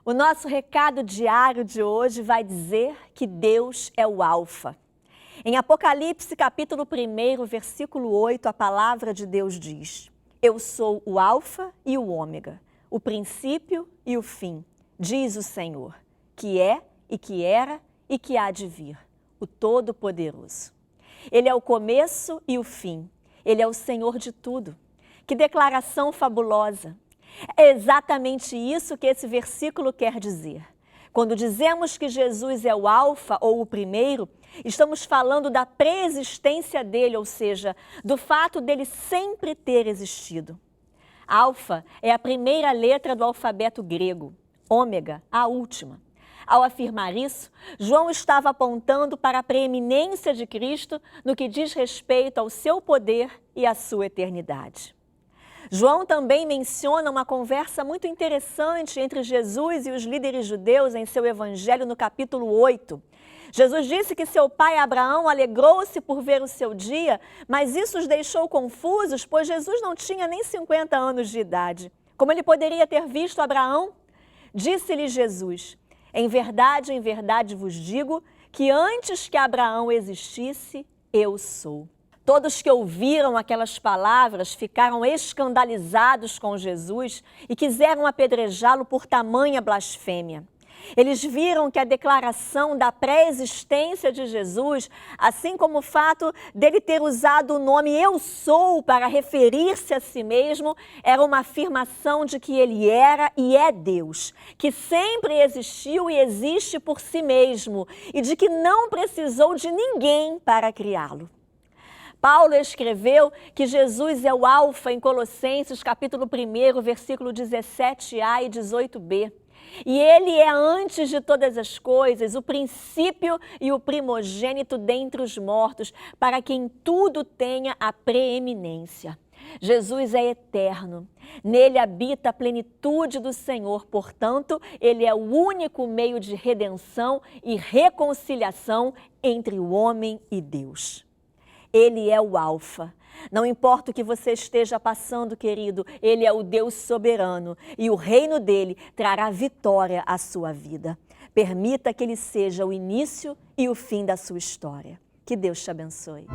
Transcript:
O nosso recado diário de hoje vai dizer que Deus é o Alfa. Em Apocalipse, capítulo 1, versículo 8, a palavra de Deus diz: Eu sou o Alfa e o Ômega, o princípio e o fim, diz o Senhor, que é e que era e que há de vir, o Todo-Poderoso. Ele é o começo e o fim, Ele é o Senhor de tudo. Que declaração fabulosa! É exatamente isso que esse versículo quer dizer. Quando dizemos que Jesus é o Alfa ou o primeiro, estamos falando da pré-existência dele, ou seja, do fato dele sempre ter existido. Alfa é a primeira letra do alfabeto grego, Ômega, a última. Ao afirmar isso, João estava apontando para a preeminência de Cristo no que diz respeito ao seu poder e à sua eternidade. João também menciona uma conversa muito interessante entre Jesus e os líderes judeus em seu evangelho no capítulo 8. Jesus disse que seu pai Abraão alegrou-se por ver o seu dia, mas isso os deixou confusos, pois Jesus não tinha nem 50 anos de idade. Como ele poderia ter visto Abraão? Disse-lhe Jesus: em verdade vos digo que antes que Abraão existisse, eu sou. Todos que ouviram aquelas palavras ficaram escandalizados com Jesus e quiseram apedrejá-lo por tamanha blasfêmia. Eles viram que a declaração da pré-existência de Jesus, assim como o fato dele ter usado o nome Eu Sou para referir-se a si mesmo, era uma afirmação de que ele era e é Deus, que sempre existiu e existe por si mesmo e de que não precisou de ninguém para criá-lo. Paulo escreveu que Jesus é o Alfa em Colossenses, capítulo 1, versículo 17a e 18b. E ele é antes de todas as coisas, o princípio e o primogênito dentre os mortos, para que em tudo tenha a preeminência. Jesus é eterno, nele habita a plenitude do Senhor, portanto, ele é o único meio de redenção e reconciliação entre o homem e Deus. Ele é o Alfa. Não importa o que você esteja passando, querido, ele é o Deus soberano e o reino dele trará vitória à sua vida. Permita que ele seja o início e o fim da sua história. Que Deus te abençoe.